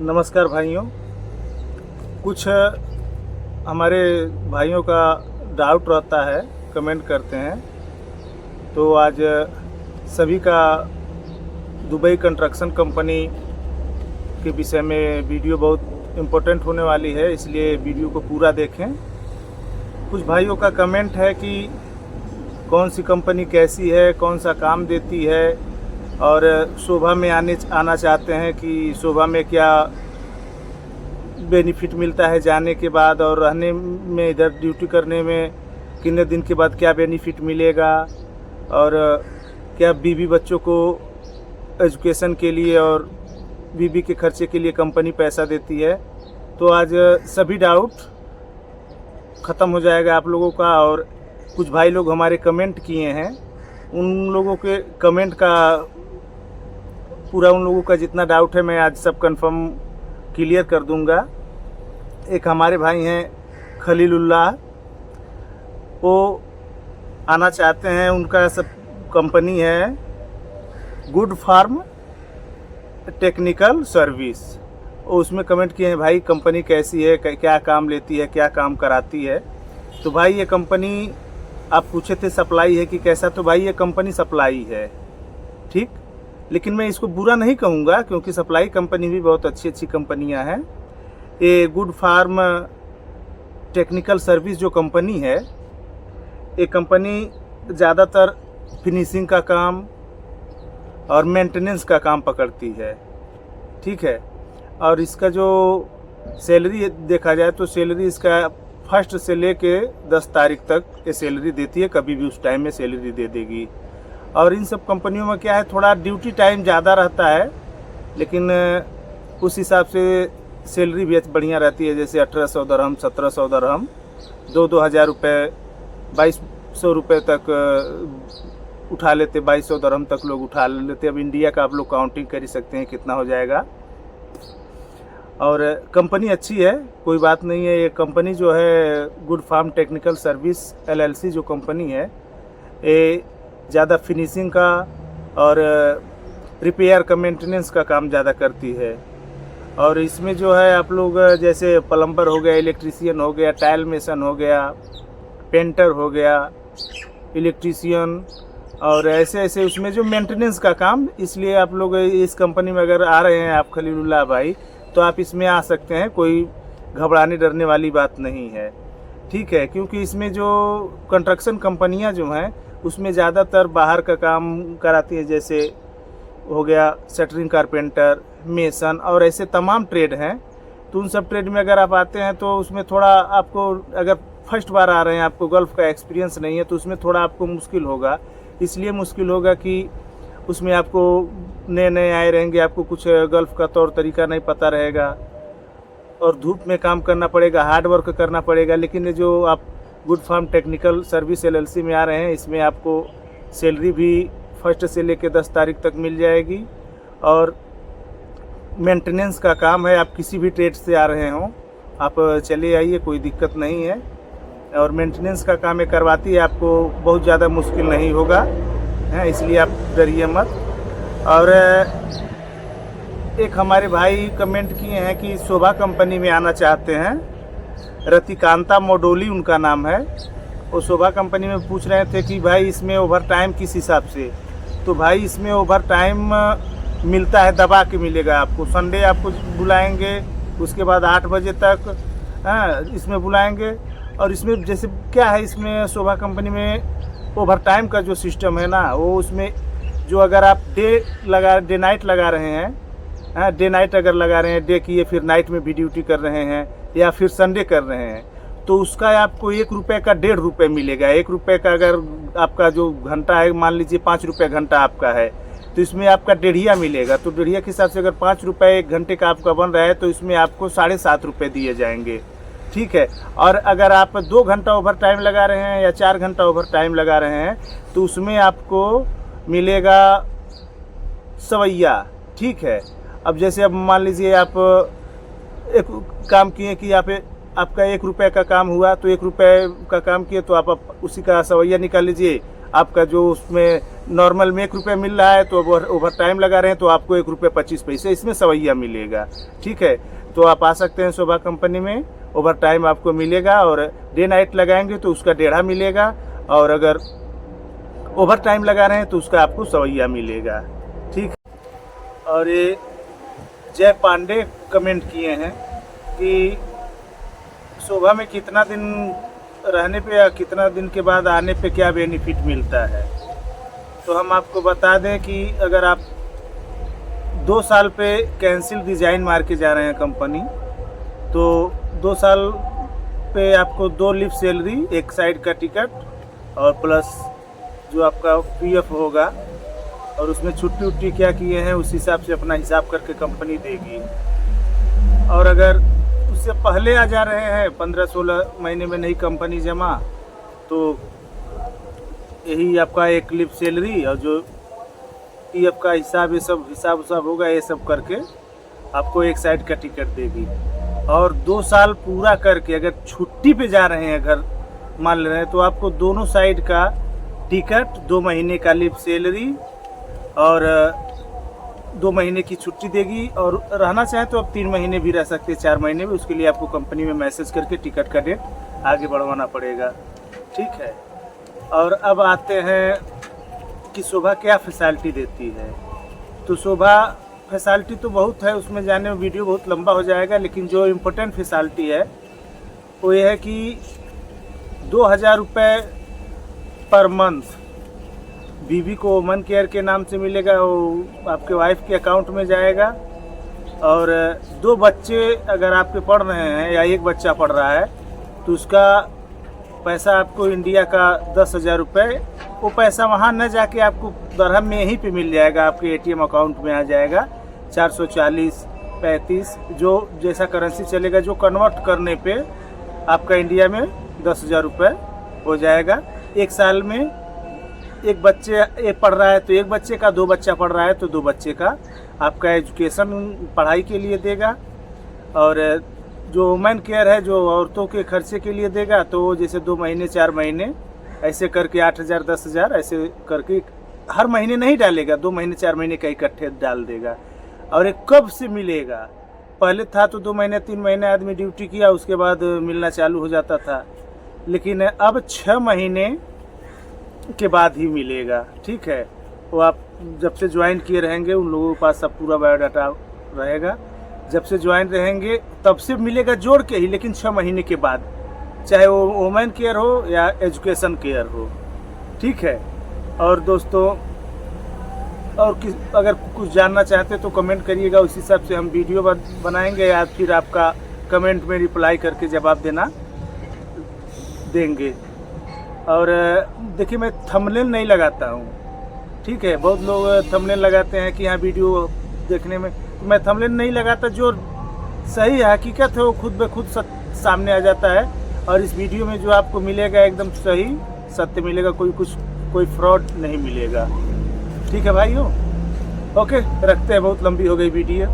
नमस्कार भाइयों। कुछ हमारे भाइयों का डाउट रहता है, कमेंट करते हैं, तो आज सभी का दुबई कंस्ट्रक्शन कंपनी के विषय में वीडियो बहुत इम्पोर्टेंट होने वाली है, इसलिए वीडियो को पूरा देखें। कुछ भाइयों का कमेंट है कि कौन सी कंपनी कैसी है, कौन सा काम देती है, और शोभा में आना चाहते हैं कि शोभा में क्या बेनिफिट मिलता है जाने के बाद, और रहने में, इधर ड्यूटी करने में कितने दिन के बाद क्या बेनिफिट मिलेगा, और क्या बीवी बच्चों को एजुकेशन के लिए और बीवी के खर्चे के लिए कंपनी पैसा देती है। तो आज सभी डाउट ख़त्म हो जाएगा आप लोगों का। और कुछ भाई लोग हमारे कमेंट किए हैं, उन लोगों के कमेंट का पूरा, उन लोगों का जितना डाउट है मैं आज सब कंफर्म क्लियर कर दूंगा। एक हमारे भाई हैं खलीलुल्लाह, वो आना चाहते हैं, उनका सब कंपनी है गुड फार्म टेक्निकल सर्विस। वो उसमें कमेंट किए हैं भाई कंपनी कैसी है, क्या काम लेती है, क्या काम कराती है। तो भाई ये कंपनी, आप पूछे थे सप्लाई है कि कैसा, तो भाई ये कंपनी सप्लाई है, ठीक। लेकिन मैं इसको बुरा नहीं कहूँगा, क्योंकि सप्लाई कंपनी भी बहुत अच्छी अच्छी कंपनियां हैं। ये गुड फार्म टेक्निकल सर्विस जो कंपनी है, ये कंपनी ज़्यादातर फिनिशिंग का काम और मेंटेनेंस का काम पकड़ती है, ठीक है। और इसका जो सैलरी देखा जाए तो सैलरी इसका 1 से लेके 10 तारीख तक ये सैलरी देती है, कभी भी उस टाइम में सैलरी दे देगी। और इन सब कंपनियों में क्या है, थोड़ा ड्यूटी टाइम ज़्यादा रहता है, लेकिन उस हिसाब से सैलरी भी बढ़िया रहती है। जैसे 1800 दरहम, 1700 दरहम, 2-2000 रुपये, 2200 रुपये तक उठा लेते, 2200 दरहम तक लोग उठा लेते। अब इंडिया का आप लोग काउंटिंग कर ही सकते हैं कितना हो जाएगा। और कंपनी अच्छी है, कोई बात नहीं है। ये कंपनी जो है Good Farm Technical Service LLC जो कंपनी है, ये ज़्यादा फिनिशिंग का और रिपेयर का, मेंटेनेंस का काम ज़्यादा करती है। और इसमें जो है आप लोग जैसे प्लम्बर हो गया, इलेक्ट्रीशियन हो गया, टाइल मेसन हो गया, पेंटर हो गया, इलेक्ट्रीशियन, और ऐसे ऐसे उसमें जो मेंटेनेंस का काम। इसलिए आप लोग इस कंपनी में अगर आ रहे हैं आप खलीलुल्लाह भाई, तो आप इसमें आ सकते हैं, कोई घबराने डरने वाली बात नहीं है, ठीक है। क्योंकि इसमें जो कंस्ट्रक्शन कंपनियां जो हैं, उसमें ज़्यादातर बाहर का काम कराती है, जैसे हो गया शटरिंग कारपेंटर, मेसन, और ऐसे तमाम ट्रेड हैं। तो उन सब ट्रेड में अगर आप आते हैं तो उसमें थोड़ा आपको, अगर फर्स्ट बार आ रहे हैं, आपको गल्फ़ का एक्सपीरियंस नहीं है, तो उसमें थोड़ा आपको मुश्किल होगा। इसलिए मुश्किल होगा कि उसमें आपको नए नए आए रहेंगे, आपको कुछ गल्फ़ का तौर तरीका नहीं पता रहेगा, और धूप में काम करना पड़ेगा, हार्ड वर्क करना पड़ेगा। लेकिन ये जो आप Good Farm Technical Service LLC में आ रहे हैं, इसमें आपको सैलरी भी 1 से लेकर 10 तारीख तक मिल जाएगी। और मेंटेनेंस का काम है, आप किसी भी ट्रेड से आ रहे हों, आप चले आइए, कोई दिक्कत नहीं है। और मेंटेनेंस का काम ये करवाती है, आपको बहुत ज़्यादा मुश्किल नहीं होगा, है, इसलिए आप डरिए मत। और एक हमारे भाई कमेंट किए हैं कि शोभा कंपनी में आना चाहते हैं, रतिकांता मोडोली उनका नाम है। वो शोभा कंपनी में पूछ रहे थे कि भाई इसमें ओवर टाइम किस हिसाब से। तो भाई इसमें ओवर टाइम मिलता है, दबा के मिलेगा आपको। संडे आपको बुलाएंगे, उसके बाद 8 बजे तक इसमें बुलाएंगे। और इसमें जैसे क्या है, इसमें शोभा कंपनी में ओवर टाइम का जो सिस्टम है ना, वो उसमें जो अगर आप डे नाइट लगा रहे हैं, डे नाइट अगर लगा रहे हैं, डे किए फिर नाइट में भी ड्यूटी कर रहे हैं, या फिर संडे कर रहे हैं, तो उसका आपको 1 रुपये का 1.5 रुपये मिलेगा। 1 रुपये का अगर आपका जो घंटा है, मान लीजिए 5 रुपये घंटा आपका है, तो इसमें आपका 1.5 मिलेगा। तो 1.5 के हिसाब से अगर 5 रुपये 1 घंटे का आपका बन रहा है, तो इसमें आपको 7.5 रुपये दिए जाएंगे, ठीक है। और अगर आप 2 घंटा ओवर टाइम लगा रहे हैं या 4 घंटा ओवर टाइम लगा रहे हैं, तो उसमें आपको मिलेगा 1.25, ठीक है। अब जैसे अब मान लीजिए आप एक काम किए कि आपका 1 रुपये का काम हुआ, तो 1 रुपये का काम किए तो आप उसी का 1.25 निकाल लीजिए, आपका जो उसमें नॉर्मल में 1 रुपये मिल रहा है, तो अब ओवर टाइम लगा रहे हैं तो आपको 1 रुपये 25 पैसे इसमें सवैया मिलेगा। ठीक है, तो आप आ सकते हैं शोभा कंपनी में, ओवर टाइम आपको मिलेगा, और डे नाइट लगाएंगे तो उसका 1.5 मिलेगा, और अगर ओवर टाइम लगा रहे हैं तो उसका आपको सवैया मिलेगा। ठीक, और ये जय पांडे कमेंट किए हैं कि शोभा में कितना दिन रहने पे या कितना दिन के बाद आने पे क्या बेनिफिट मिलता है। तो हम आपको बता दें कि अगर आप 2 साल पे कैंसिल डिज़ाइन मार के जा रहे हैं कंपनी, तो 2 साल पे आपको 2 लीव सैलरी, 1 साइड का टिकट, और प्लस जो आपका पीएफ होगा, और उसमें छुट्टी उट्टी क्या किए हैं उस हिसाब से अपना हिसाब करके कंपनी देगी। और अगर उससे पहले आ जा रहे हैं 15-16 महीने में नहीं कंपनी जमा, तो यही आपका 1 लीव सैलरी और जो पीएफ का हिसाब, ये सब हिसाब होगा, ये सब करके आपको 1 साइड का टिकट देगी। और 2 साल पूरा करके अगर छुट्टी पे जा रहे हैं, अगर मान ले रहे हैं, तो आपको दोनों साइड का टिकट, 2 महीने का लीव सैलरी और 2 महीने की छुट्टी देगी। और रहना चाहे तो आप 3 महीने भी रह सकते हैं, 4 महीने भी। उसके लिए आपको कंपनी में मैसेज करके टिकट का डेट आगे बढ़वाना पड़ेगा। ठीक है, और अब आते हैं कि शोभा क्या फैसिलिटी देती है। तो शोभा फैसिलिटी तो बहुत है, उसमें जाने में वीडियो बहुत लंबा हो जाएगा, लेकिन जो इम्पोर्टेंट फैसिलिटी है वो ये है कि 2000 रुपये पर मंथ बीबी को वुमन केयर के नाम से मिलेगा, वो आपके वाइफ के अकाउंट में जाएगा। और 2 बच्चे अगर आपके पढ़ रहे हैं या 1 बच्चा पढ़ रहा है तो उसका पैसा आपको इंडिया का 10,000 रुपये, वो पैसा वहाँ न जाके आपको दरहम में यहीं पे मिल जाएगा, आपके एटीएम अकाउंट में आ जाएगा। 440, 35 जो जैसा करेंसी चलेगा, जो कन्वर्ट करने पे आपका इंडिया में 10,000 रुपये हो जाएगा। 1 साल में 1 बच्चे एक पढ़ रहा है तो 1 बच्चे का, 2 बच्चा पढ़ रहा है तो 2 बच्चे का आपका एजुकेशन पढ़ाई के लिए देगा। और जो वुमेन केयर है, जो औरतों के खर्चे के लिए देगा, तो जैसे 2 महीने 4 महीने ऐसे करके 8,000 10,000 ऐसे करके हर महीने नहीं डालेगा, 2 महीने 4 महीने का इकट्ठे डाल देगा। और ये कब से मिलेगा? पहले था तो 2 महीने 3 महीने आदमी ड्यूटी किया, उसके बाद मिलना चालू हो जाता था, लेकिन अब 6 महीने के बाद ही मिलेगा। ठीक है, वो आप जब से ज्वाइन किए रहेंगे उन लोगों के पास सब पूरा बायोडाटा रहेगा। जब से ज्वाइन रहेंगे तब से मिलेगा जोड़ के ही, लेकिन 6 महीने के बाद, चाहे वो वुमेन केयर हो या एजुकेशन केयर हो। ठीक है, और दोस्तों और अगर कुछ जानना चाहते तो कमेंट करिएगा, उस हिसाब से हम वीडियो बनाएंगे या फिर आपका कमेंट में रिप्लाई करके जवाब देंगे। और देखिए, मैं थंबनेल नहीं लगाता हूँ। ठीक है, बहुत लोग थंबनेल लगाते हैं कि यहाँ वीडियो देखने में, तो मैं थंबनेल नहीं लगाता। जो सही हकीकत है वो खुद ब खुद सामने आ जाता है, और इस वीडियो में जो आपको मिलेगा एकदम सही सत्य मिलेगा, कोई फ्रॉड नहीं मिलेगा। ठीक है भाइयों, ओके, रखते हैं, बहुत लंबी हो गई वीडियो।